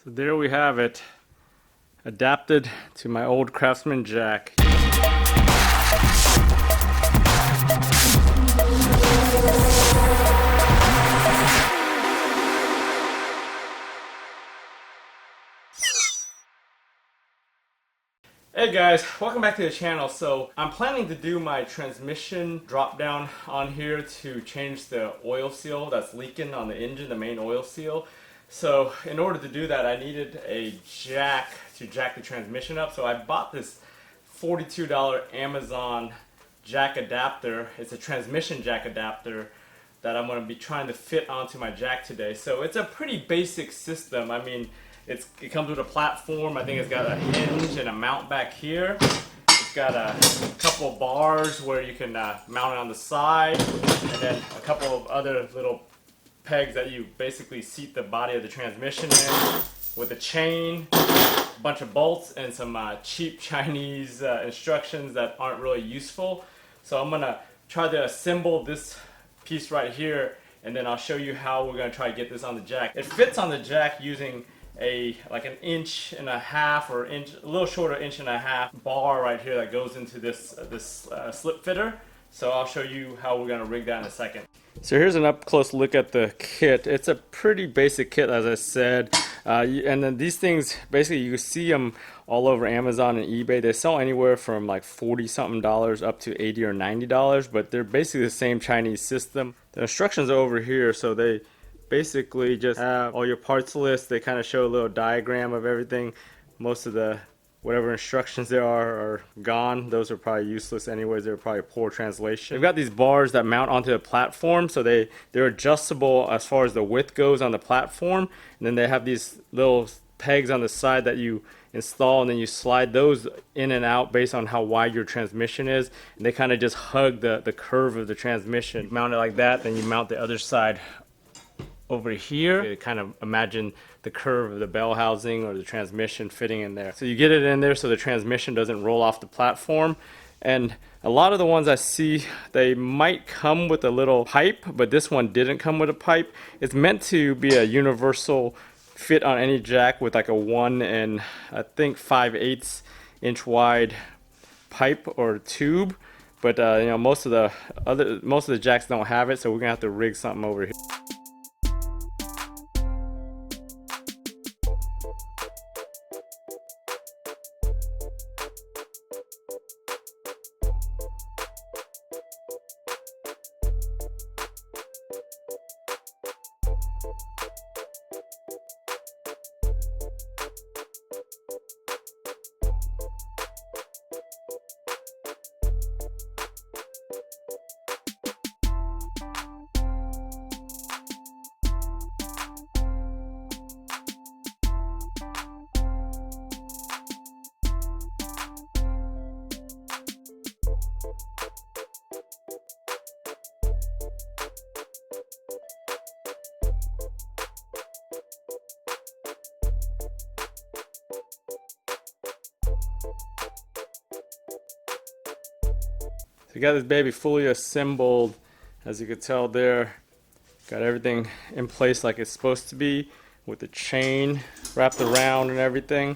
So there we have it, adapted to my old Craftsman jack. Hey guys, welcome back to the channel. So I'm planning to do my transmission drop down on here to change the oil seal that's leaking on the engine, the main oil seal. So in order to do that, I needed a jack to jack the transmission up. So I bought this $42 Amazon jack adapter. It's a transmission jack adapter that I'm going to be trying to fit onto my jack today. So it's a pretty basic system. I mean, it comes with a platform. I think it's got a hinge and a mount back here. It's got a couple of bars where you can mount it on the side, and then a couple of other little pegs that you basically seat the body of the transmission in, with a chain, a bunch of bolts, and some cheap Chinese instructions that aren't really useful. So I'm gonna try to assemble this piece right here, and then I'll show you how we're gonna try to get this on the jack. It fits on the jack using like an 1.5 or a little shorter 1.5 bar right here that goes into this slip fitter. So I'll show you how we're gonna rig that in a second. So here's an up close look at the kit. It's a pretty basic kit, as I said, and then these things basically you can see them all over Amazon and eBay. They sell anywhere from like $40 something up to $80 or $90, but they're basically the same Chinese system. The instructions are over here, so they basically just have all your parts list. They kind of show a little diagram of everything. Most of the whatever instructions there are gone. Those are probably useless anyways. They're probably poor translation. They've got these bars that mount onto the platform, so they're adjustable as far as the width goes on the platform, and then they have these little pegs on the side that you install, and then you slide those in and out based on how wide your transmission is, and they kind of just hug the curve of the transmission. Mount it like that, then you mount the other side over here. You kind of imagine the curve of the bell housing or the transmission fitting in there. So you get it in there so the transmission doesn't roll off the platform. And a lot of the ones I see, they might come with a little pipe, but this one didn't come with a pipe. It's meant to be a universal fit on any jack with like a 1 and I think 5/8 inch wide pipe or tube. But you know, most of the jacks don't have it, so we're gonna have to rig something over here. So we got this baby fully assembled, as you can tell there. Got everything in place like it's supposed to be, with the chain wrapped around and everything.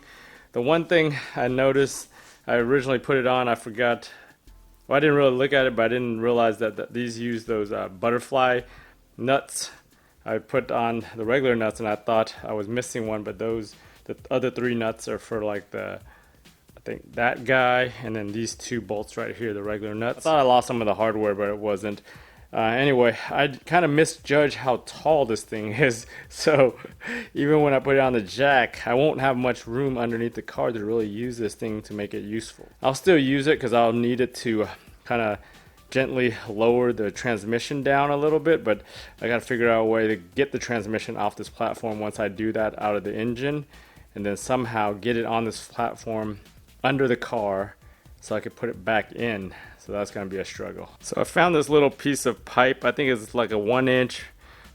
The one thing I noticed, I originally put it on, I forgot, well, I didn't really look at it, but I didn't realize that these use those butterfly nuts. I put on the regular nuts and I thought I was missing one, but the other 3 nuts are for like I think that guy, and then these 2 bolts right here, the regular nuts. I thought I lost some of the hardware, but it wasn't. Anyway, I kind of misjudged how tall this thing is, so even when I put it on the jack, I won't have much room underneath the car to really use this thing to make it useful. I'll still use it because I'll need it to kind of gently lower the transmission down a little bit, but I got to figure out a way to get the transmission off this platform once I do that out of the engine, and then somehow get it on this platform under the car so I could put it back in. So that's going to be a struggle. So I found this little piece of pipe. I think it's like a 1-inch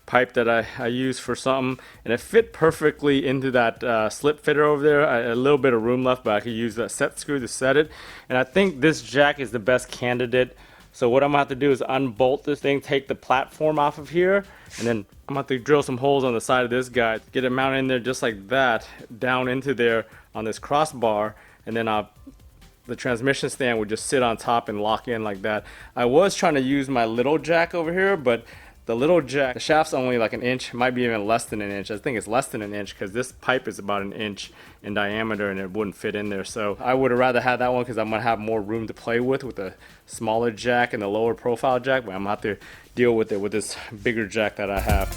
pipe that I use for something, and it fit perfectly into that slip fitter over there. A little bit of room left, but I could use that set screw to set it. And I think this jack is the best candidate So what I'm going to have to do is unbolt this thing, take the platform off of here, And then I'm about to drill some holes on the side of this guy, get it mounted in there just like that, down into there on this crossbar, and then the transmission stand would just sit on top and lock in like that. I was trying to use my little jack over here, but the little jack, the shaft's only like an inch, might be even less than an inch. I think it's less than an inch because this pipe is about an inch in diameter and it wouldn't fit in there. So I would have rather had that one because I'm gonna have more room to play with a smaller jack and the lower profile jack, but I'm gonna have to deal with it with this bigger jack that I have.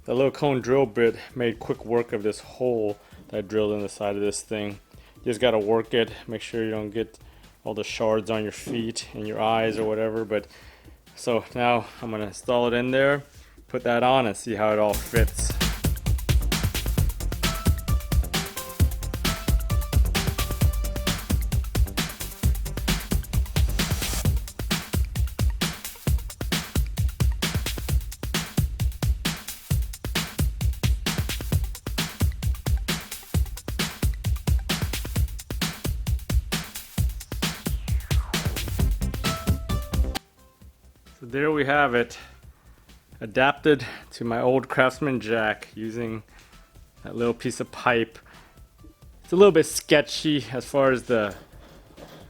The little cone drill bit made quick work of this hole that I drilled in the side of this thing. You just gotta work it, make sure you don't get all the shards on your feet and your eyes or whatever. But so now I'm gonna install it in there, put that on and see how it all fits. So there we have it, adapted to my old Craftsman jack using that little piece of pipe. It's a little bit sketchy as far as the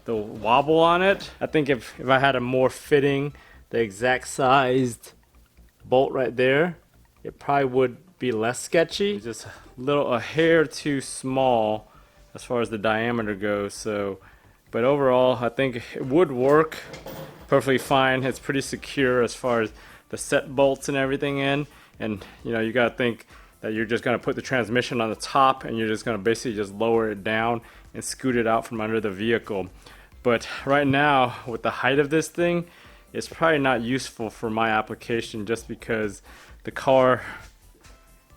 wobble on it. I think if I had a more fitting, the exact sized bolt right there, it probably would be less sketchy. It's just a hair too small as far as the diameter goes. So, but overall, I think it would work perfectly fine. It's pretty secure as far as the set bolts and everything in. And you know, you gotta think that you're just gonna put the transmission on the top and you're just gonna basically just lower it down and scoot it out from under the vehicle. But right now, with the height of this thing, it's probably not useful for my application just because the car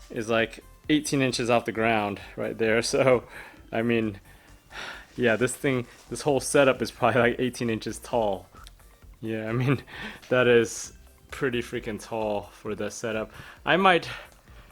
is like 18 inches off the ground right there. So, I mean, yeah, this whole setup is probably like 18 inches tall. Yeah, I mean, that is pretty freaking tall for the setup. I might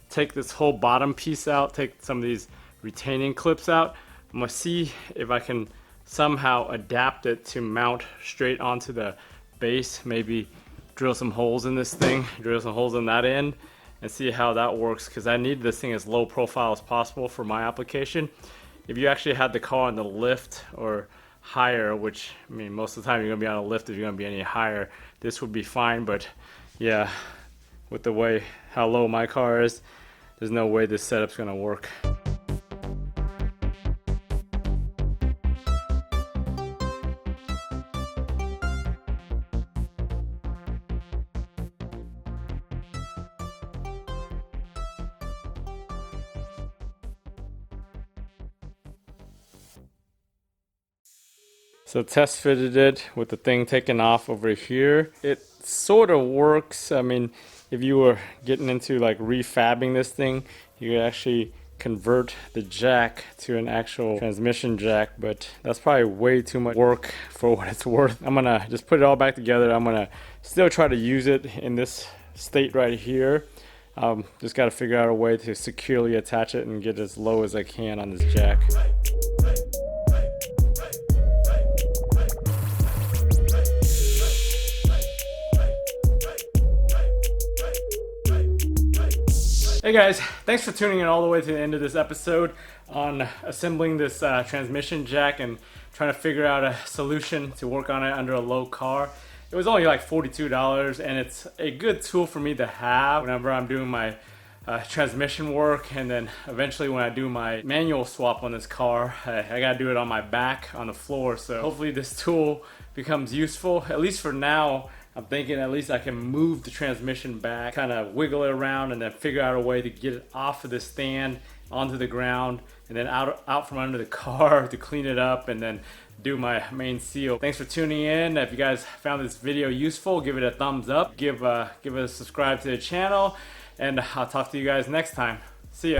take this whole bottom piece out, take some of these retaining clips out. I'm gonna see if I can somehow adapt it to mount straight onto the base. Maybe drill some holes in this thing, drill some holes in that end, and see how that works, because I need this thing as low profile as possible for my application. If you actually had the car on the lift or higher, which I mean most of the time you're gonna be on a lift if you're gonna be any higher, this would be fine. But yeah, with the way how low my car is, there's no way this setup's gonna work. So test fitted it with the thing taken off over here. It sort of works. I mean, if you were getting into like refabbing this thing, you could actually convert the jack to an actual transmission jack, but that's probably way too much work for what it's worth. I'm gonna just put it all back together. I'm gonna still try to use it in this state right here. Just gotta figure out a way to securely attach it and get as low as I can on this jack. Hey guys, thanks for tuning in all the way to the end of this episode on assembling this transmission jack and trying to figure out a solution to work on it under a low car. It was only like $42, and it's a good tool for me to have whenever I'm doing my transmission work, and then eventually when I do my manual swap on this car, I gotta do it on my back on the floor. So hopefully this tool becomes useful, at least for now. I'm thinking at least I can move the transmission back, kind of wiggle it around, and then figure out a way to get it off of the stand onto the ground, and then out from under the car to clean it up, and then do my main seal. Thanks for tuning in. If you guys found this video useful, give it a thumbs up, give it a subscribe to the channel, and I'll talk to you guys next time. See ya.